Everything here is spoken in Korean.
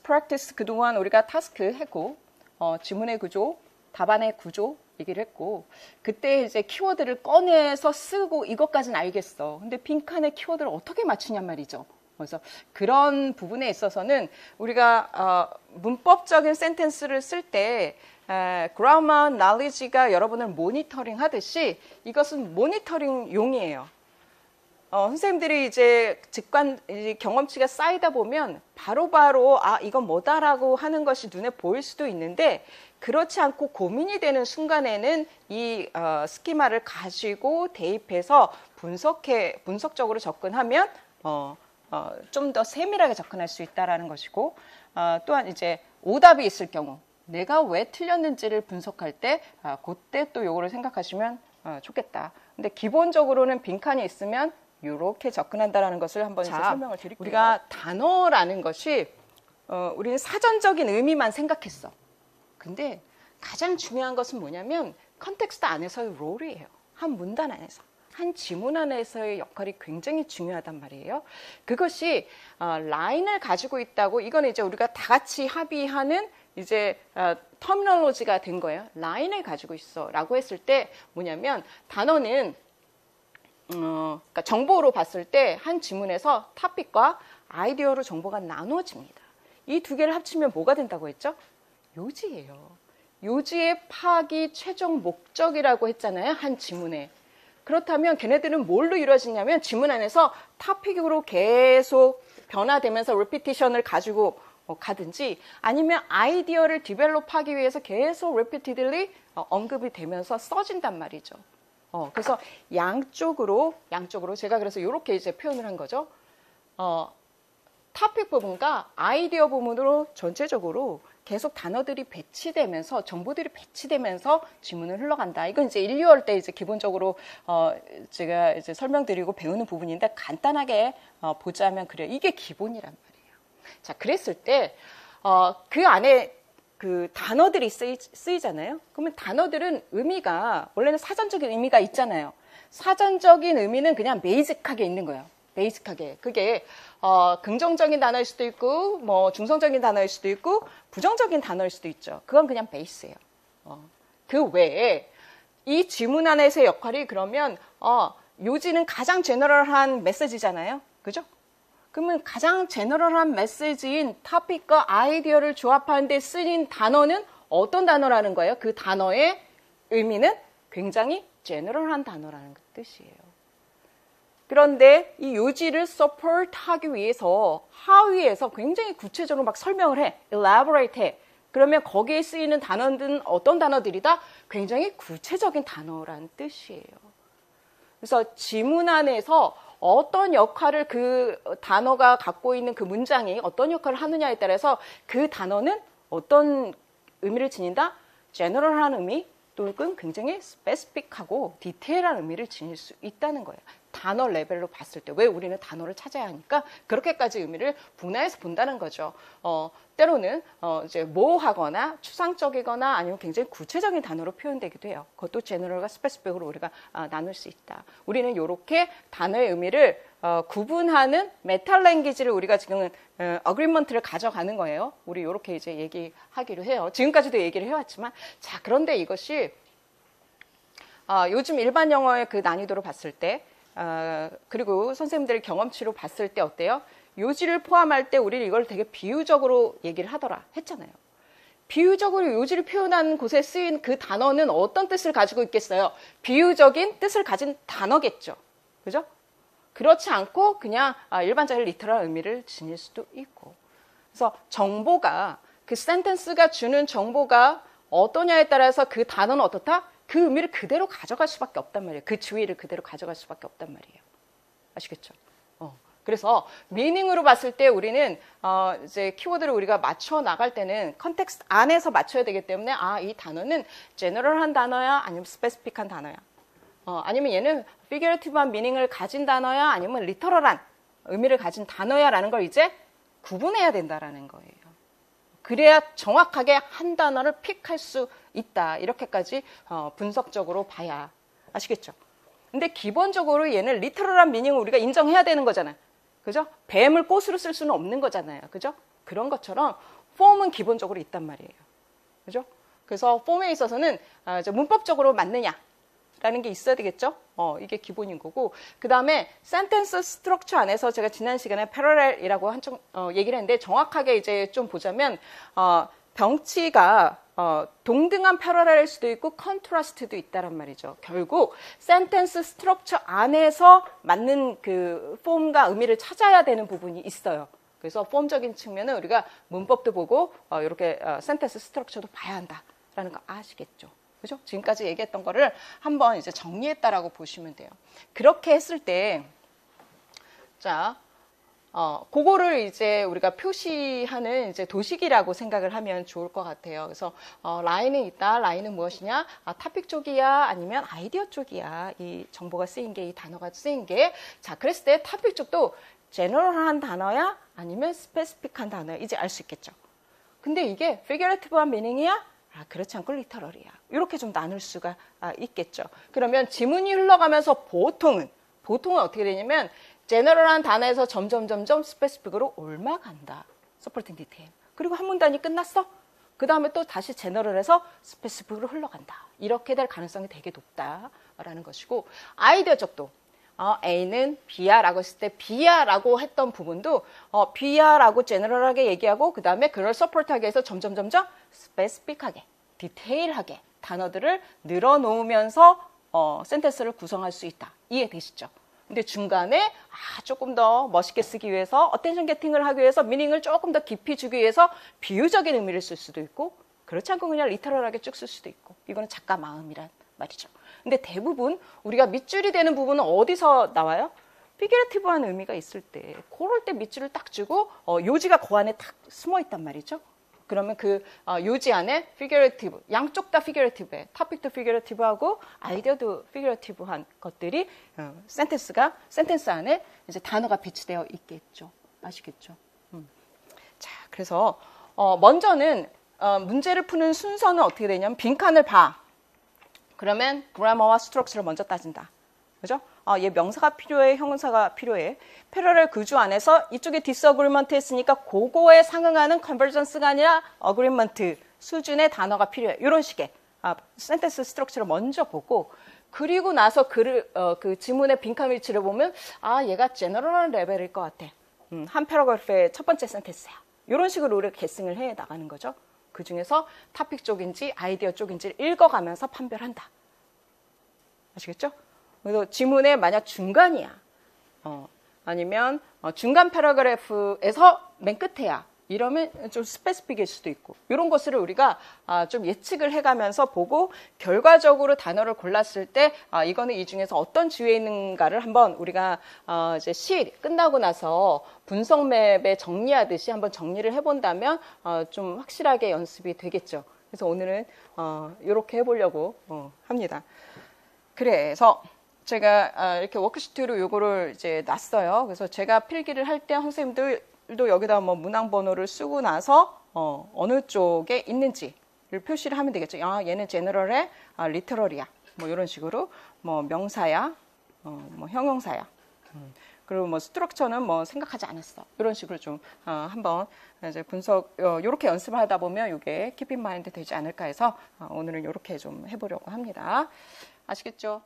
practice 그동안 우리가 타스크 했고, 지문의 구조, 답안의 구조 얘기를 했고, 그때 이제 키워드를 꺼내서 쓰고 이것까지는 알겠어. 근데 빈칸에 키워드를 어떻게 맞추냔 말이죠. 그래서 그런 부분에 있어서는 우리가 문법적인 센텐스를 쓸 때 grammar knowledge가 여러분을 모니터링 하듯이 이것은 모니터링 용이에요. 선생님들이 이제 경험치가 쌓이다 보면 바로바로 이건 뭐다라고 하는 것이 눈에 보일 수도 있는데, 그렇지 않고 고민이 되는 순간에는 이 스키마를 가지고 대입해서 분석적으로 접근하면 좀 더 세밀하게 접근할 수 있다라는 것이고, 또한 이제 오답이 있을 경우 내가 왜 틀렸는지를 분석할 때 그때 또 요거를 생각하시면 좋겠다. 근데 기본적으로는 빈칸이 있으면 이렇게 접근한다라는 것을 한번 설명을 드릴게요. 우리가 단어라는 것이 우리는 사전적인 의미만 생각했어. 근데 가장 중요한 것은 뭐냐면 컨텍스트 안에서의 롤이에요. 한 문단 안에서. 한 지문 안에서의 역할이 굉장히 중요하단 말이에요. 그것이 라인을 가지고 있다고, 이건 이제 우리가 다 같이 합의하는 이제 터미널로지가 된 거예요. 라인을 가지고 있어 라고 했을 때 뭐냐면, 단어는 그러니까 정보로 봤을 때 한 지문에서 토픽과 아이디어로 정보가 나눠집니다. 이 두 개를 합치면 뭐가 된다고 했죠? 요지예요. 요지의 파악이 최종 목적이라고 했잖아요. 한 지문에. 그렇다면 걔네들은 뭘로 이루어지냐면, 지문 안에서 토픽으로 계속 변화되면서 리피티션을 가지고 가든지, 아니면 아이디어를 디벨롭하기 위해서 계속 repeatedly 언급이 되면서 써진단 말이죠. 그래서 양쪽으로 제가 그래서 이렇게 이제 표현을 한 거죠. 토픽 부분과 아이디어 부분으로 전체적으로 계속 단어들이 배치되면서, 정보들이 배치되면서 지문을 흘러간다. 이건 이제 1, 2월 때 이제 기본적으로 제가 이제 설명드리고 배우는 부분인데, 간단하게 보자면 그래요. 이게 기본이란 말이에요. 자, 그랬을 때 그 안에 그 단어들이 쓰이잖아요. 그러면 단어들은 의미가 원래는 사전적인 의미가 있잖아요. 사전적인 의미는 그냥 베이직하게 있는 거예요. 베이직하게. 그게 긍정적인 단어일 수도 있고, 뭐 중성적인 단어일 수도 있고, 부정적인 단어일 수도 있죠. 그건 그냥 베이스예요. 그 외에 이 지문 안에서의 역할이, 그러면 요지는 가장 제너럴한 메시지잖아요. 그죠? 그러면 가장 제너럴한 메시지인 토픽과 아이디어를 조합하는 데 쓰인 단어는 어떤 단어라는 거예요? 그 단어의 의미는 굉장히 제너럴한 단어라는 뜻이에요. 그런데 이 요지를 서포트하기 위해서 하위에서 굉장히 구체적으로 막 설명을 해, elaborate 해. 그러면 거기에 쓰이는 단어들은 어떤 단어들이다? 굉장히 구체적인 단어라는 뜻이에요. 그래서 지문 안에서 어떤 역할을 그 단어가 갖고 있는 그 문장이 어떤 역할을 하느냐에 따라서 그 단어는 어떤 의미를 지닌다? 제너럴한 의미 또는 굉장히 스페시픽하고 디테일한 의미를 지닐 수 있다는 거예요. 단어 레벨로 봤을 때. 왜 우리는 단어를 찾아야 하니까 그렇게까지 의미를 분화해서 본다는 거죠. 때로는 이제 모호하거나 추상적이거나 아니면 굉장히 구체적인 단어로 표현되기도 해요. 그것도 제너럴과 스페시픽으로 우리가 나눌 수 있다. 우리는 이렇게 단어의 의미를 구분하는 메타 랭귀지를 우리가 지금 어그리먼트를 가져가는 거예요. 우리 이렇게 이제 얘기하기로 해요. 지금까지도 얘기를 해왔지만, 자, 그런데 이것이 요즘 일반 영어의 그 난이도로 봤을 때, 그리고 선생님들의 경험치로 봤을 때 어때요? 요지를 포함할 때 우리는 이걸 되게 비유적으로 얘기를 하더라 했잖아요. 비유적으로 요지를 표현한 곳에 쓰인 그 단어는 어떤 뜻을 가지고 있겠어요? 비유적인 뜻을 가진 단어겠죠. 그죠? 그렇지 않고 그냥 일반적인 리터럴 의미를 지닐 수도 있고. 그래서 정보가, 그 센텐스가 주는 정보가 어떠냐에 따라서 그 단어는 어떻다? 그 의미를 그대로 가져갈 수밖에 없단 말이에요. 그 주의를 그대로 가져갈 수밖에 없단 말이에요. 아시겠죠? 그래서 미닝으로 봤을 때 우리는 이제 키워드를 우리가 맞춰 나갈 때는 컨텍스트 안에서 맞춰야 되기 때문에, 이 단어는 제너럴한 단어야, 아니면 스페시픽한 단어야, 아니면 얘는 피규어티브한 미닝을 가진 단어야, 아니면 리터럴한 의미를 가진 단어야라는 걸 이제 구분해야 된다라는 거예요. 그래야 정확하게 한 단어를 픽할 수 있다. 이렇게까지 분석적으로 봐야. 아시겠죠? 근데 기본적으로 얘는 리터럴한 미닝을 우리가 인정해야 되는 거잖아요. 그죠? 뱀을 꽃으로 쓸 수는 없는 거잖아요. 그죠? 그런 것처럼 폼은 기본적으로 있단 말이에요. 그죠? 그래서 폼에 있어서는 문법적으로 맞느냐라는 게 있어야 되겠죠? 이게 기본인 거고. 그 다음에 센텐스 스트럭처 안에서 제가 지난 시간에 패러렐이라고 얘기를 했는데 정확하게 이제 좀 보자면 병치가 동등한 패러렐일 수도 있고 컨트라스트도 있다란 말이죠. 결국 센텐스 스트럭처 안에서 맞는 그 폼과 의미를 찾아야 되는 부분이 있어요. 그래서 폼적인 측면은 우리가 문법도 보고 이렇게 센텐스 스트럭처도 봐야 한다라는 거 아시겠죠? 그죠? 지금까지 얘기했던 거를 한번 이제 정리했다라고 보시면 돼요. 그렇게 했을 때, 자, 그거를 이제 우리가 표시하는 이제 도식이라고 생각을 하면 좋을 것 같아요. 그래서, 라인은 있다. 라인은 무엇이냐? 토픽 쪽이야? 아니면 아이디어 쪽이야? 이 정보가 쓰인 게, 이 단어가 쓰인 게. 자, 그랬을 때 토픽 쪽도 제너럴한 단어야? 아니면 스페시픽한 단어야? 이제 알 수 있겠죠. 근데 이게 피규레이티브한 미닝이야? 그렇지 않고 리터럴이야. 이렇게 좀 나눌 수가 있겠죠. 그러면 지문이 흘러가면서 보통은 어떻게 되냐면 제너럴한 단어에서 점점 스페시픽으로 올라간다. 서포팅 디테일. 그리고 한 문단이 끝났어. 그 다음에 또 다시 제너럴에서 스페시픽으로 흘러간다. 이렇게 될 가능성이 되게 높다라는 것이고, 아이디어 쪽도 A는 B야 라고 했을 때 B야 라고 했던 부분도 B야 라고 제너럴하게 얘기하고 그 다음에 그걸 서포트하게 해서 점점 스페시픽하게, 디테일하게 단어들을 늘어놓으면서 센텐스를 구성할 수 있다. 이해되시죠? 근데 중간에 조금 더 멋있게 쓰기 위해서 어텐션 게팅을 하기 위해서 미닝을 조금 더 깊이 주기 위해서 비유적인 의미를 쓸 수도 있고 그렇지 않고 그냥 리터럴하게 쭉 쓸 수도 있고 이거는 작가 마음이란 말이죠. 근데 대부분 우리가 밑줄이 되는 부분은 어디서 나와요? 피규레이티브한 의미가 있을 때 그럴 때 밑줄을 딱 주고 요지가 그 안에 딱 숨어 있단 말이죠. 그러면 그 요지 안에 피규레이티브, 양쪽 다 피규레이티브해. 토픽도 피규레이티브하고 아이디어도 피규레이티브한 것들이 센텐스 안에 이제 단어가 배치되어 있겠죠. 아시겠죠? 자, 그래서 먼저는 문제를 푸는 순서는 어떻게 되냐면 빈칸을 봐. 그러면 그래머와 스트럭처를 먼저 따진다. 그죠? 얘 명사가 필요해, 형용사가 필요해. 패러렐 구조 안에서 이쪽에 디스어그리먼트 했으니까 그거에 상응하는 컨버전스가 아니라 어그리먼트 수준의 단어가 필요해. 이런 식의 센텐스 스트럭처를 먼저 보고 그리고 나서 그 지문의 빈칸 위치를 보면 얘가 제너럴한 레벨일 것 같아. 한 패러그래프의 첫 번째 센텐스야. 이런 식으로 우리가 계승을 해 나가는 거죠. 그 중에서 토픽 쪽인지 아이디어 쪽인지를 읽어가면서 판별한다. 아시겠죠? 그래서 지문에 만약 중간이야. 아니면 중간 패러그래프에서 맨 끝에야. 이러면 좀 스페시픽일 수도 있고 이런 것을 우리가 좀 예측을 해가면서 보고 결과적으로 단어를 골랐을 때 이거는 이 중에서 어떤 지위에 있는가를 한번 우리가 이제 시 끝나고 나서 분석 맵에 정리하듯이 한번 정리를 해본다면 좀 확실하게 연습이 되겠죠. 그래서 오늘은 이렇게 해보려고 합니다. 그래서 제가 이렇게 워크시트로 요거를 이제 놨어요. 그래서 제가 필기를 할 때 선생님들도 여기다 뭐 문항 번호를 쓰고 나서 어느 쪽에 있는지를 표시를 하면 되겠죠. 얘는 제너럴해, 리터럴이야. 뭐 이런 식으로 뭐 명사야, 뭐 형용사야. 그리고 뭐 스트럭처는 뭐 생각하지 않았어. 이런 식으로 좀 한번 이제 분석 요렇게 연습을 하다 보면 이게 keep in mind 되지 않을까 해서 오늘은 요렇게 좀 해보려고 합니다. 아시겠죠?